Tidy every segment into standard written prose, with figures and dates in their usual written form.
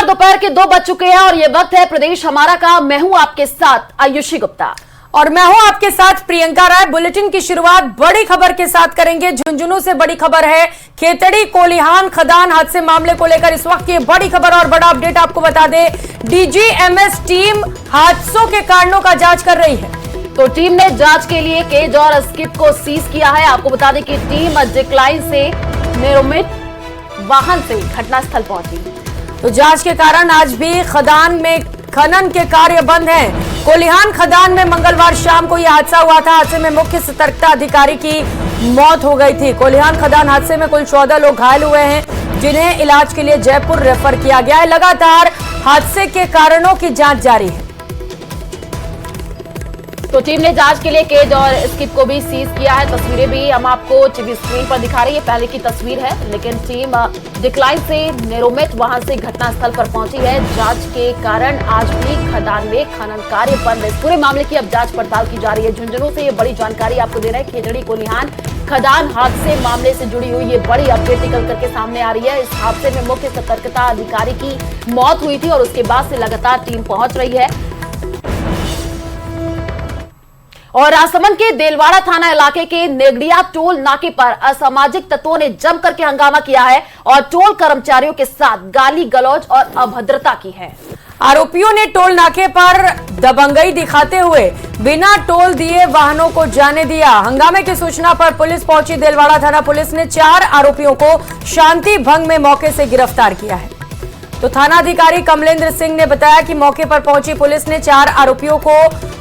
दोपहर के 2 बज चुके हैं और ये वक्त है प्रदेश हमारा का। मैं हूं आपके साथ आयुषी गुप्ता और मैं हूं आपके साथ प्रियंका राय। बुलेटिन की शुरुआत बड़ी खबर के साथ करेंगे। झुंझुनू से बड़ी खबर है। खेतड़ी कोलिहान खदान हादसे मामले को लेकर इस वक्त ये बड़ी खबर और बड़ा अपडेट आपको बता दें। डीजीएमएस टीम हादसों के कारणों का जांच कर रही है। तो टीम ने जांच के लिए केज और स्किप को सीज किया है। आपको बता दें कि टीम डिक्लाइन से निर्मित वाहन से घटनास्थल पहुंची। तो जांच के कारण आज भी खदान में खनन के कार्य बंद हैं। कोलिहान खदान में मंगलवार शाम को यह हादसा हुआ था। हादसे में मुख्य सतर्कता अधिकारी की मौत हो गई थी। कोलिहान खदान हादसे में कुल 14 लोग घायल हुए हैं, जिन्हें इलाज के लिए जयपुर रेफर किया गया है। लगातार हादसे के कारणों की जांच जारी है। तो टीम ने जांच के लिए केज और स्किप को भी सीज किया है। तस्वीरें भी हम आपको टीवी स्क्रीन पर दिखा रही है। पहले की तस्वीर है, लेकिन टीम डिक्लाइन से निर्मित वाहन से घटनास्थल पर पहुंची है। जांच के कारण आज भी खदान में खनन कार्य बंद है। इस पूरे मामले की अब जांच पड़ताल की जा रही है। झुंझुनू से ये बड़ी जानकारी आपको दे रहे हैं। खेतड़ी कोलिहान खदान हादसे मामले से जुड़ी हुई ये बड़ी अपडेट निकल करके सामने आ रही है। इस हादसे में मुख्य सतर्कता अधिकारी की मौत हुई थी और उसके बाद से लगातार टीम पहुंच रही है। और राजसमंद के देलवाड़ा थाना इलाके के नेगड़िया टोल नाके पर असामाजिक तत्वों ने जम करके हंगामा किया है और टोल कर्मचारियों के साथ गाली गलौज और अभद्रता की है। आरोपियों ने टोल नाके पर दबंगई दिखाते हुए बिना टोल दिए वाहनों को जाने दिया। हंगामे की सूचना पर पुलिस पहुंची। देलवाड़ा थाना पुलिस ने 4 आरोपियों को शांति भंग में मौके से गिरफ्तार किया है। तो थानाधिकारी कमलेंद्र सिंह ने बताया कि मौके पर पहुंची पुलिस ने 4 आरोपियों को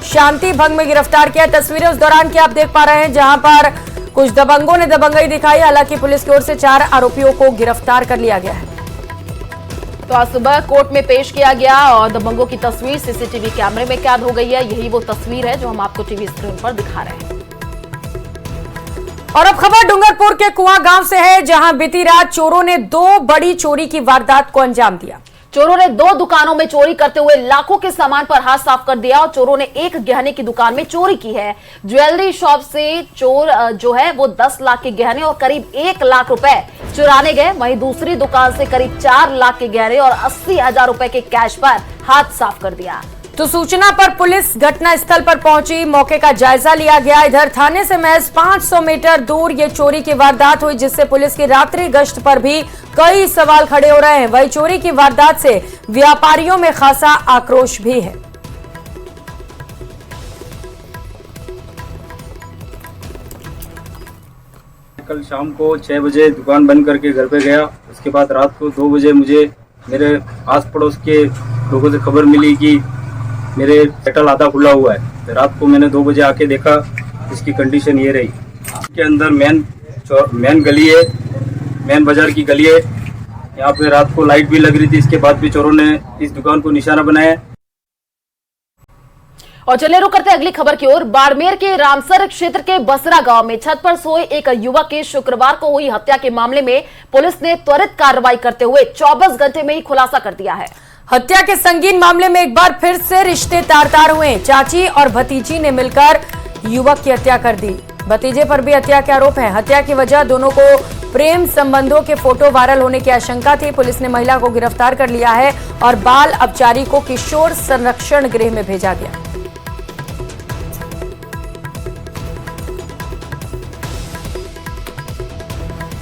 शांति भंग में गिरफ्तार किया। तस्वीरें उस दौरान की आप देख पा रहे हैं, जहां पर कुछ दबंगों ने दबंगई दिखाई। हालांकि पुलिस की ओर से 4 आरोपियों को गिरफ्तार कर लिया गया है। तो आज सुबह कोर्ट में पेश किया गया और दबंगों की तस्वीर सीसीटीवी कैमरे में कैद हो गई है। यही वो तस्वीर है जो हम आपको टीवी स्क्रीन पर दिखा रहे हैं। और अब खबर डूंगरपुर के कुआं गांव से है, जहां बीती रात चोरों ने 2 बड़ी चोरी की वारदात को अंजाम दिया। चोरों ने 2 दुकानों में चोरी करते हुए लाखों के सामान पर हाथ साफ कर दिया और चोरों ने एक गहने की दुकान में चोरी की है। ज्वेलरी शॉप से चोर जो है वो 10 लाख के गहने और करीब 1 लाख रुपए चुराने गए। वहीं दूसरी दुकान से करीब 4 लाख के गहने और 80,000 रुपए के कैश पर हाथ साफ कर दिया। तो सूचना पर पुलिस घटनास्थल पर पहुंची, मौके का जायजा लिया गया। इधर थाने से महज 500 मीटर दूर ये चोरी की वारदात हुई, जिससे पुलिस की रात्रि गश्त पर भी कई सवाल खड़े हो रहे हैं। वही चोरी की वारदात से व्यापारियों में खासा आक्रोश भी है। कल शाम को 6 बजे दुकान बंद करके घर पे गया। उसके बाद रात को 2 बजे मुझे मेरे आस पड़ोस के लोगों से खबर मिली कि मेरे शटर आधा खुला हुआ है। रात को मैंने 2 बजे आके देखा, इसकी कंडीशन ये रही। इसके अंदर मेन गली है, मेन बाजार की गली है। यहाँ पे रात को लाइट भी लग रही थी। इसके बाद भी चोरों ने इस दुकान को निशाना बनाया। और चले रुक करते अगली खबर की ओर। बाड़मेर के रामसर क्षेत्र के बसरा गांव में छत पर सोए एक युवक की शुक्रवार को हुई हत्या के मामले में पुलिस ने त्वरित कार्रवाई करते हुए 24 घंटे में ही खुलासा कर दिया है। हत्या के संगीन मामले में एक बार फिर से रिश्ते तार-तार हुए। चाची और भतीजी ने मिलकर युवक की हत्या कर दी। भतीजे पर भी हत्या के आरोप है। हत्या की वजह दोनों को प्रेम संबंधों के फोटो वायरल होने की आशंका थी। पुलिस ने महिला को गिरफ्तार कर लिया है और बाल अपचारी को किशोर संरक्षण गृह में भेजा गया।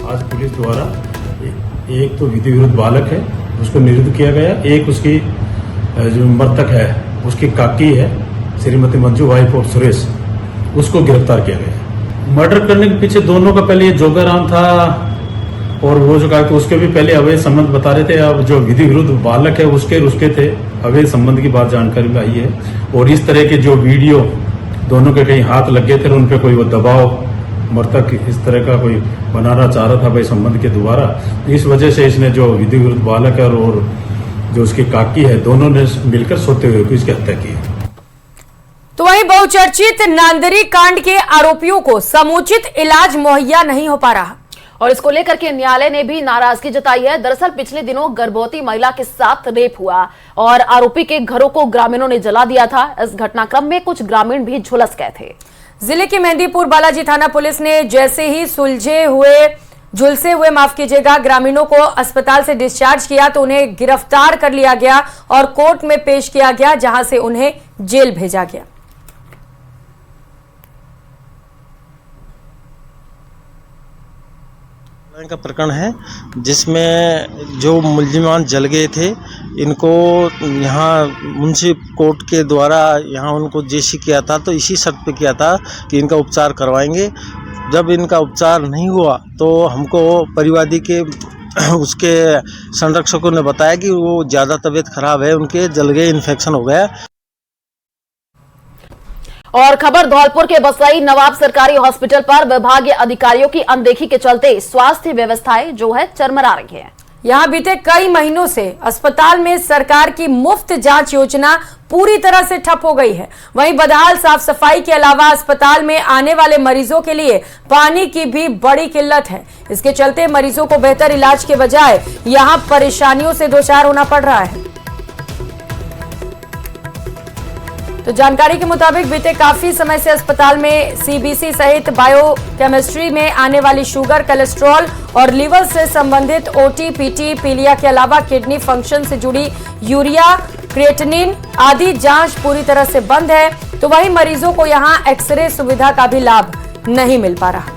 आज पुलिस द्वारा एक तो विधि विरुद्ध बालक है, उसको निरुद्ध किया गया। एक उसकी जो मृतक है उसकी काकी है, श्रीमती मंजू वाइफ ऑफ सुरेश, उसको गिरफ्तार किया गया। मर्डर करने के पीछे दोनों का पहले ये जोगाराम था और वो जो कहा कि उसके भी पहले अवैध संबंध बता रहे थे। अब जो विधि विरुद्ध बालक है उसके थे अवैध संबंध की बात जानकारी में आई है। और इस तरह के जो वीडियो दोनों के कहीं हाथ लग गए थे, उन पे कोई वो दबाव मृतक इस तरह का कोई बनाना चाह रहा था भाई संबंध के द्वारा। इस वजह से इसने जो विधि विरुद्ध बालक है और जो उसकी काकी है, दोनों ने मिलकर सोते हुए इसकी हत्या की। तो वहीं बहुचर्चित नांदरी कांड के आरोपियों को समुचित इलाज मुहैया नहीं हो पा रहा और इसको लेकर के न्यायालय ने भी नाराजगी जताई है। दरअसल पिछले दिनों गर्भवती महिला के साथ रेप हुआ और आरोपी के घरों को ग्रामीणों ने जला दिया था। इस घटनाक्रम में कुछ ग्रामीण भी झुलस गए थे। जिले के मेहंदीपुर बालाजी थाना पुलिस ने जैसे ही सुलझे हुए झुलसे हुए, माफ कीजिएगा, ग्रामीणों को अस्पताल से डिस्चार्ज किया तो उन्हें गिरफ्तार कर लिया गया और कोर्ट में पेश किया गया, जहां से उन्हें जेल भेजा गया। का प्रकरण है जिसमें जो मुल्जिमान जल गए थे, इनको यहाँ मुंशी कोर्ट के द्वारा यहाँ उनको जेसी किया था, तो इसी शर्त पे किया था कि इनका उपचार करवाएंगे। जब इनका उपचार नहीं हुआ तो हमको परिवादी के उसके संरक्षकों ने बताया कि वो ज़्यादा तबीयत खराब है, उनके जल गए, इन्फेक्शन हो गया। और खबर धौलपुर के बसई नवाब सरकारी हॉस्पिटल पर विभागीय अधिकारियों की अनदेखी के चलते स्वास्थ्य व्यवस्थाएं जो है चरमरा रही है। यहां बीते कई महीनों से अस्पताल में सरकार की मुफ्त जांच योजना पूरी तरह से ठप हो गई है। वहीं बदहाल साफ सफाई के अलावा अस्पताल में आने वाले मरीजों के लिए पानी की भी बड़ी किल्लत है। इसके चलते मरीजों को बेहतर इलाज के बजाय यहां परेशानियों से दो चार होना पड़ रहा है। तो जानकारी के मुताबिक बीते काफी समय से अस्पताल में सीबीसी सहित बायोकेमिस्ट्री में आने वाली शुगर, कोलेस्ट्रॉल और लीवर से संबंधित ओटी, पीटी, पीलिया के अलावा किडनी फंक्शन से जुड़ी यूरिया, क्रिएटिनिन आदि जांच पूरी तरह से बंद है। तो वहीं मरीजों को यहां एक्सरे सुविधा का भी लाभ नहीं मिल पा रहा।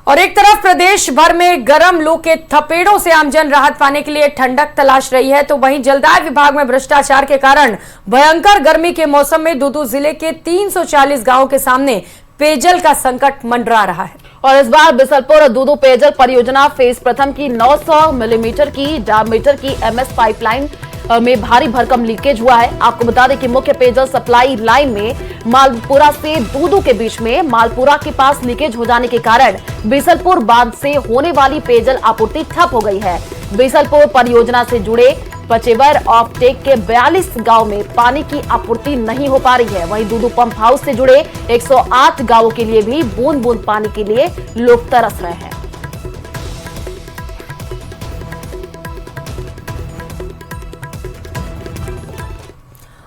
और एक तरफ प्रदेश भर में गर्म लू के थपेड़ों से आमजन राहत पाने के लिए ठंडक तलाश रही है, तो वहीं जलदाय विभाग में भ्रष्टाचार के कारण भयंकर गर्मी के मौसम में दूदू जिले के 340 गांवों के सामने पेयजल का संकट मंडरा रहा है। और इस बार बिसलपुर दूदू पेयजल परियोजना फेज प्रथम की 900 मिलीमीटर की डायमीटर की एमएस पाइपलाइन में भारी भरकम लीकेज हुआ है। आपको बता दें कि मुख्य पेयजल सप्लाई लाइन में मालपुरा से दूदू के बीच में मालपुरा के पास लीकेज हो जाने के कारण बिसलपुर बांध से होने वाली पेयजल आपूर्ति ठप हो गई है। बिसलपुर परियोजना से जुड़े पचेवर ऑफ टेक के 42 गांव में पानी की आपूर्ति नहीं हो पा रही है। वहीं दूदू पंप हाउस से जुड़े 108 गांवों के लिए भी बूंद बूंद पानी के लिए लोग तरस रहे हैं।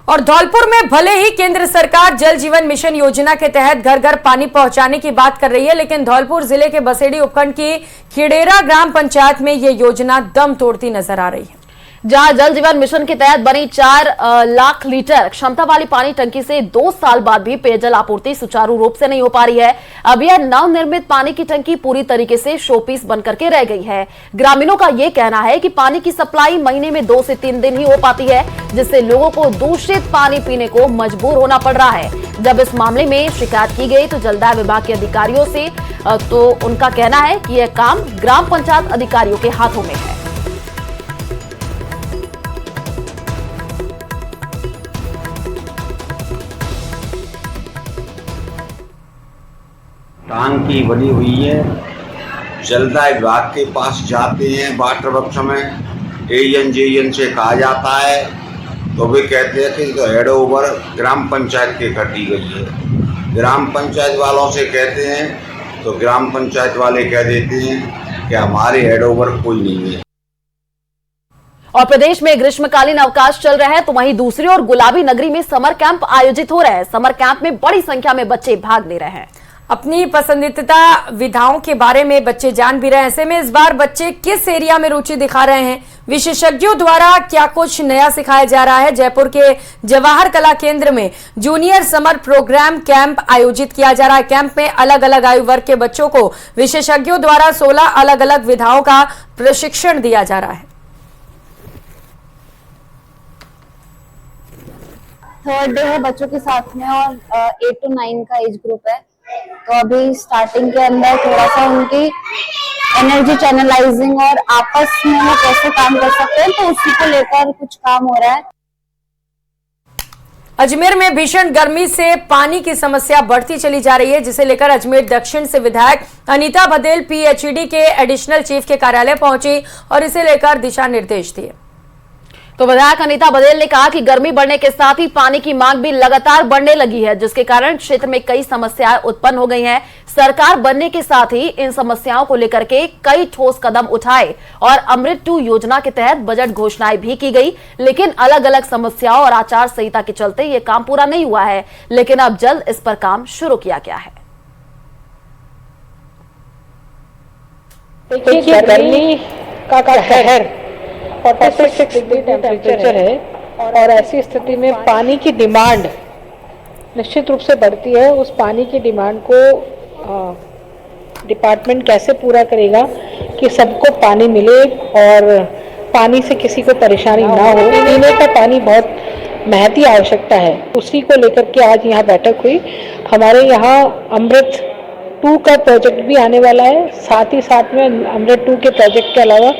और धौलपुर में भले ही केंद्र सरकार जल जीवन मिशन योजना के तहत घर घर पानी पहुंचाने की बात कर रही है, लेकिन धौलपुर जिले के बसेड़ी उपखंड की खिडेरा ग्राम पंचायत में यह योजना दम तोड़ती नजर आ रही है। जहां जल जीवन मिशन के तहत बनी 4 लाख लीटर क्षमता वाली पानी टंकी से 2 साल बाद भी पेयजल आपूर्ति सुचारू रूप से नहीं हो पा रही है। अब यह नवनिर्मित पानी की टंकी पूरी तरीके से शोपीस बनकर के रह गई है। ग्रामीणों का यह कहना है कि पानी की सप्लाई महीने में 2 से 3 दिन ही हो पाती है, जिससे लोगों को दूषित पानी पीने को मजबूर होना पड़ रहा है। जब इस मामले में शिकायत की गई तो जलदाय विभाग के अधिकारियों से तो उनका कहना है कि यह काम ग्राम पंचायत अधिकारियों के हाथों में है। टांकी बनी हुई है, जलदाय विभाग के पास जाते हैं, वाटर वर्क्स में एएन से कहा जाता है तो वे कहते हैं कि तो हेड ओवर ग्राम पंचायत के कर दी गई है। ग्राम पंचायत वालों से कहते हैं तो ग्राम पंचायत वाले कह देते हैं कि हमारे हेड ओवर कोई नहीं है। और प्रदेश में ग्रीष्मकालीन अवकाश चल रहा है, तो वहीं दूसरी ओर गुलाबी नगरी में समर कैंप आयोजित हो रहे हैं। समर कैंप में बड़ी संख्या में बच्चे भाग ले रहे हैं। अपनी पसंदीदा विधाओं के बारे में बच्चे जान भी रहे हैं। ऐसे में इस बार बच्चे किस एरिया में रुचि दिखा रहे हैं, विशेषज्ञों द्वारा क्या कुछ नया सिखाया जा रहा है। जयपुर के जवाहर कला केंद्र में जूनियर समर प्रोग्राम कैंप आयोजित किया जा रहा है। कैंप में अलग अलग आयु वर्ग के बच्चों को विशेषज्ञों द्वारा 16 अलग अलग विधाओं का प्रशिक्षण दिया जा रहा है। थर्ड डे है बच्चों के साथ में और 8 to 9 का एज ग्रुप है। तो अभी स्टार्टिंग के अंदर थोड़ा सा उनकी एनर्जी चैनलाइजिंग और आपस में वो कैसे काम कर सकते हैं, तो उसी को लेकर कुछ काम हो रहा है। अजमेर में भीषण गर्मी से पानी की समस्या बढ़ती चली जा रही है, जिसे लेकर अजमेर दक्षिण से विधायक अनीता बदेल पीएचईडी के एडिशनल चीफ के कार्यालय पहुंची और इसे लेकर दिशा निर्देश दिए। तो विधायक अनीता बदेल ने कहा कि गर्मी बढ़ने के साथ ही पानी की मांग भी लगातार बढ़ने लगी है, जिसके कारण क्षेत्र में कई समस्याएं उत्पन्न हो गई हैं। सरकार बनने के साथ ही इन समस्याओं को लेकर के कई ठोस कदम उठाए और अमृत 2 योजना के तहत बजट घोषणाएं भी की गई, लेकिन अलग अलग समस्याओं और आचार संहिता के चलते ये काम पूरा नहीं हुआ है। लेकिन अब जल्द इस पर काम शुरू किया गया है। देखिए, गर्मी का कहर 46 डिग्री टेम्परेचर है और ऐसी स्थिति में पानी की डिमांड निश्चित रूप से बढ़ती है। उस पानी की डिमांड को डिपार्टमेंट कैसे पूरा करेगा कि सबको पानी मिले और पानी से किसी को परेशानी ना हो। पीने का पानी बहुत महती आवश्यकता है, उसी को लेकर के आज यहाँ बैठक हुई। हमारे यहाँ अमृत 2 का प्रोजेक्ट भी आने वाला है, साथ ही साथ में अमृत 2 के प्रोजेक्ट के अलावा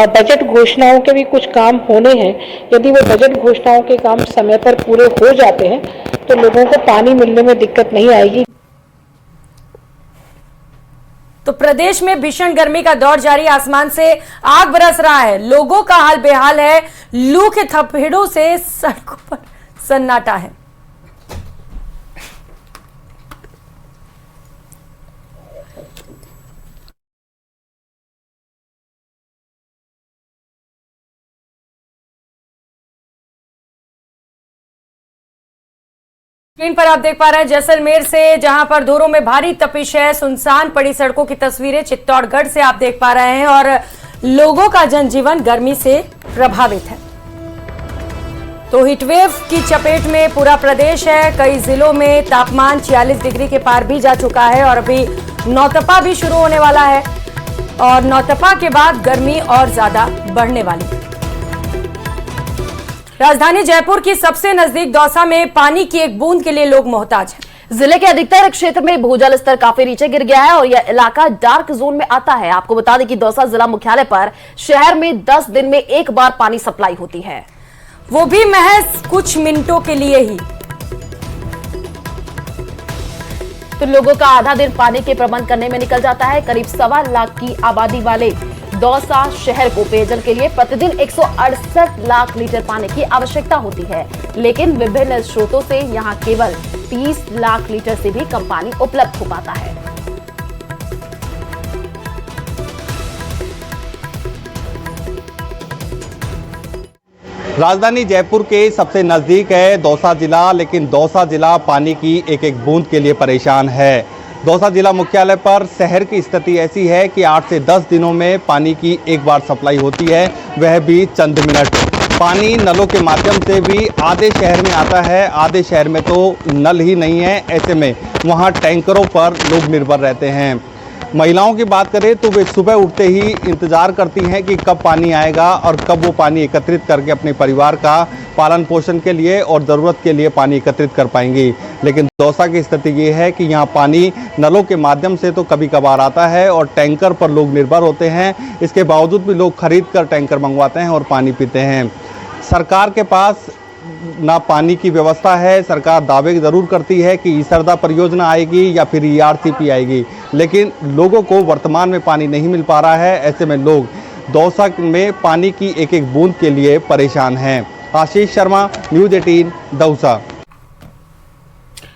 बजट घोषणाओं के भी कुछ काम होने हैं। यदि वो बजट घोषणाओं के काम समय पर पूरे हो जाते हैं तो लोगों को पानी मिलने में दिक्कत नहीं आएगी। तो प्रदेश में भीषण गर्मी का दौर जारी, आसमान से आग बरस रहा है, लोगों का हाल बेहाल है। लू के थपेड़ों से सड़कों पर सन्नाटा है। स्क्रीन पर आप देख पा रहे हैं जैसलमेर से, जहां पर धूरों में भारी तपिश है, सुनसान पड़ी सड़कों की तस्वीरें चित्तौड़गढ़ से आप देख पा रहे हैं और लोगों का जनजीवन गर्मी से प्रभावित है। तो हीटवेव की चपेट में पूरा प्रदेश है। कई जिलों में तापमान 46 डिग्री के पार भी जा चुका है और अभी नौतपा भी शुरू होने वाला है और नौतपा के बाद गर्मी और ज्यादा बढ़ने वाली है। राजधानी जयपुर की सबसे नजदीक दौसा में पानी की एक बूंद के लिए लोग मोहताज हैं। जिले के अधिकतर क्षेत्र में भूजल स्तर काफी नीचे गिर गया है और यह इलाका डार्क जोन में आता है। आपको बता दें कि दौसा जिला मुख्यालय पर शहर में 10 दिन में एक बार पानी सप्लाई होती है, वो भी महज कुछ मिनटों के लिए ही। तो लोगों का आधा दिन पानी के प्रबंध करने में निकल जाता है। करीब 1.25 लाख की आबादी वाले दौसा शहर को पेयजल के लिए प्रतिदिन 168 लाख लीटर पानी की आवश्यकता होती है, लेकिन विभिन्न स्रोतों से यहां केवल 30 लाख लीटर से भी कम पानी उपलब्ध हो पाता है। राजधानी जयपुर के सबसे नजदीक है दौसा जिला, लेकिन दौसा जिला पानी की एक एक बूंद के लिए परेशान है। दौसा जिला मुख्यालय पर शहर की स्थिति ऐसी है कि 8 से 10 दिनों में पानी की एक बार सप्लाई होती है, वह भी चंद मिनट। पानी नलों के माध्यम से भी आधे शहर में आता है, आधे शहर में तो नल ही नहीं है। ऐसे में वहाँ टैंकरों पर लोग निर्भर रहते हैं। महिलाओं की बात करें तो वे सुबह उठते ही इंतज़ार करती हैं कि कब पानी आएगा और कब वो पानी एकत्रित करके अपने परिवार का पालन पोषण के लिए और ज़रूरत के लिए पानी एकत्रित कर पाएंगी। लेकिन दौसा की स्थिति ये है कि यहाँ पानी नलों के माध्यम से तो कभी कभार आता है और टैंकर पर लोग निर्भर होते हैं। इसके बावजूद भी लोग खरीद कर टैंकर मंगवाते हैं और पानी पीते हैं। सरकार के पास ना पानी की व्यवस्था है। सरकार दावे ज़रूर करती है कि ईसरदा परियोजना आएगी या फिर ERCP आएगी, लेकिन लोगों को वर्तमान में पानी नहीं मिल पा रहा है। ऐसे में लोग दौसा में पानी की एक एक बूंद के लिए परेशान हैं। आशीष शर्मा, न्यूज़ 18, दौसा।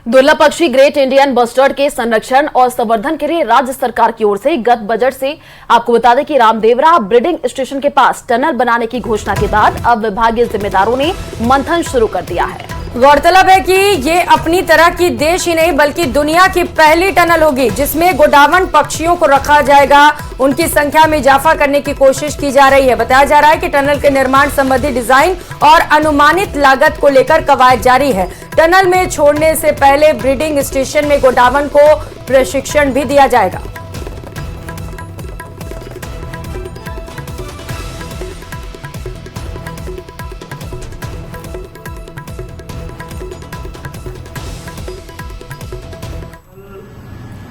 दुर्लभ पक्षी ग्रेट इंडियन बस्टर्ड के संरक्षण और संवर्धन के लिए राज्य सरकार की ओर से गत बजट से आपको बता दें कि रामदेवरा ब्रीडिंग स्टेशन के पास टनल बनाने की घोषणा के बाद अब विभागीय जिम्मेदारों ने मंथन शुरू कर दिया है। गौरतलब है कि ये अपनी तरह की देश ही नहीं बल्कि दुनिया की पहली टनल होगी जिसमें गोडावण पक्षियों को रखा जाएगा। उनकी संख्या में इजाफा करने की कोशिश की जा रही है। बताया जा रहा है कि टनल के निर्माण संबंधी डिजाइन और अनुमानित लागत को लेकर कवायद जारी है। टनल में छोड़ने से पहले ब्रीडिंग स्टेशन में गोडावण को प्रशिक्षण भी दिया जाएगा।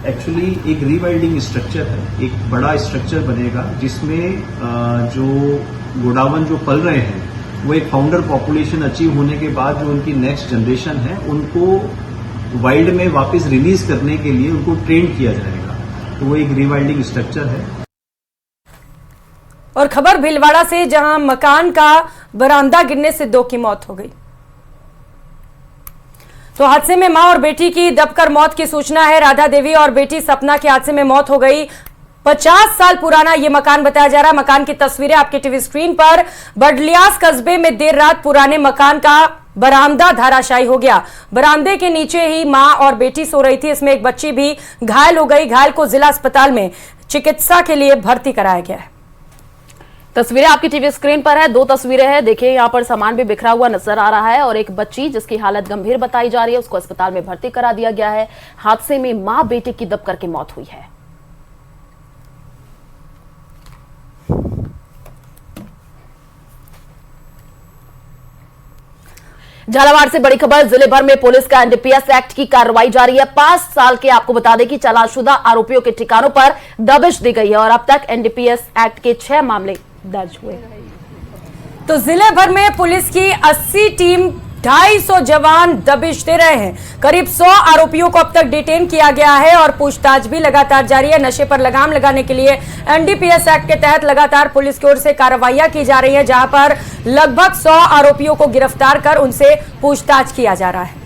एक्चुअली एक रीवाइल्डिंग स्ट्रक्चर है, एक बड़ा स्ट्रक्चर बनेगा जिसमें जो गोडावण जो पल रहे हैं वो एक फाउंडर पॉपुलेशन अचीव होने के बाद जो उनकी नेक्स्ट जनरेशन है उनको वाइल्ड में वापस रिलीज करने के लिए उनको ट्रेन किया जाएगा। तो वो एक रीवाइल्डिंग स्ट्रक्चर है। और खबर भीलवाड़ा से, जहां मकान का बरामदा गिरने से 2 की मौत हो गई। तो हादसे में मां और बेटी की दबकर मौत की सूचना है। राधा देवी और बेटी सपना की हादसे में मौत हो गई। 50 साल पुराना ये मकान बताया जा रहा है। मकान की तस्वीरें आपके टीवी स्क्रीन पर। बडलियास कस्बे में देर रात पुराने मकान का बरामदा धराशायी हो गया। बरामदे के नीचे ही मां और बेटी सो रही थी। इसमें एक बच्ची भी घायल हो गई। घायल को जिला अस्पताल में चिकित्सा के लिए भर्ती कराया गया है। तस्वीरें आपकी टीवी स्क्रीन पर है। 2 तस्वीरें हैं। देखिए यहाँ पर सामान भी बिखरा हुआ नजर आ रहा है और एक बच्ची जिसकी हालत गंभीर बताई जा रही है, उसको अस्पताल में भर्ती करा दिया गया है। हादसे में मां बेटे की दब करके मौत हुई है। झालावाड़ से बड़ी खबर। जिले भर में पुलिस का एनडीपीएस एक्ट की कार्रवाई जारी है। 5 साल के आपको बता दें कि चालानशुदा आरोपियों के ठिकानों पर दबिश दी गई है और अब तक एनडीपीएस एक्ट के 6 मामले दर्ज हुए। तो जिले भर में पुलिस की 80 टीम 250 जवान दबिश दे रहे हैं। करीब 100 आरोपियों को अब तक डिटेन किया गया है और पूछताछ भी लगातार जारी है। नशे पर लगाम लगाने के लिए एनडीपीएस एक्ट के तहत लगातार पुलिस की ओर से कार्रवाइयां की जा रही है, जहां पर लगभग 100 आरोपियों को गिरफ्तार कर उनसे पूछताछ किया जा रहा है।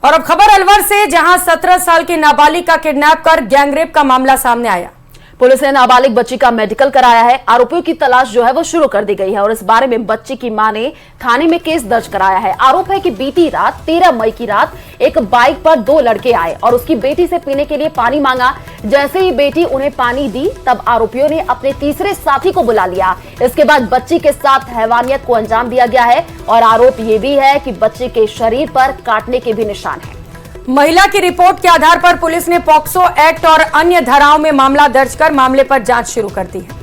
और अब खबर अलवर से, जहां 17 साल की नाबालिग का किडनैप कर गैंगरेप का मामला सामने आया। पुलिस ने नाबालिग बच्ची का मेडिकल कराया है। आरोपियों की तलाश जो है वो शुरू कर दी गई है और इस बारे में बच्ची की मां ने थाने में केस दर्ज कराया है। आरोप है कि बीती रात 13 मई की रात एक बाइक पर 2 लड़के आए और उसकी बेटी से पीने के लिए पानी मांगा। जैसे ही बेटी उन्हें पानी दी तब आरोपियों ने अपने तीसरे साथी को बुला लिया। इसके बाद बच्ची के साथ हैवानियत को अंजाम दिया गया है और आरोप ये भी है कि बच्चे के शरीर पर काटने के भी निशान है। महिला की रिपोर्ट के आधार पर पुलिस ने पॉक्सो एक्ट और अन्य धाराओं में मामला दर्ज कर मामले पर जांच शुरू कर दी है।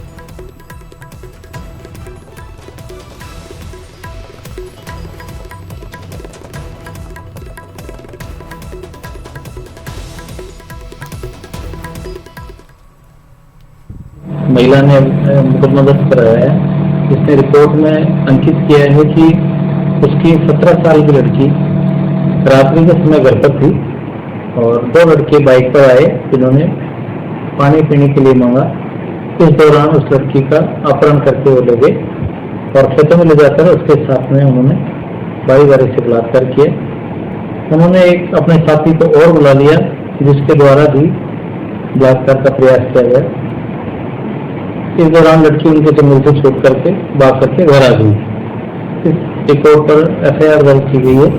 महिला ने मुकदमा दर्ज कराया है। इसने रिपोर्ट में अंकित किया है कि उसकी 17 साल की लड़की रात्रि के समय घर पर थी और 2 लड़के बाइक पर आए जिन्होंने पानी पीने के लिए मांगा। इस दौरान उस लड़की का अपहरण करके वो ले गए और खेतों में ले जाकर उसके साथ में उन्होंने बारी से बलात्कार किया। उन्होंने एक अपने साथी को और बुला लिया जिसके द्वारा भी बलात्कार का प्रयास किया गया। इस दौरान लड़की उनके जंगल से छोड़ करके भाग करके घर आ गई। इस रिपोर्ट पर FIR दर्ज की गई है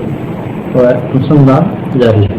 और अनुसंधान जारी है।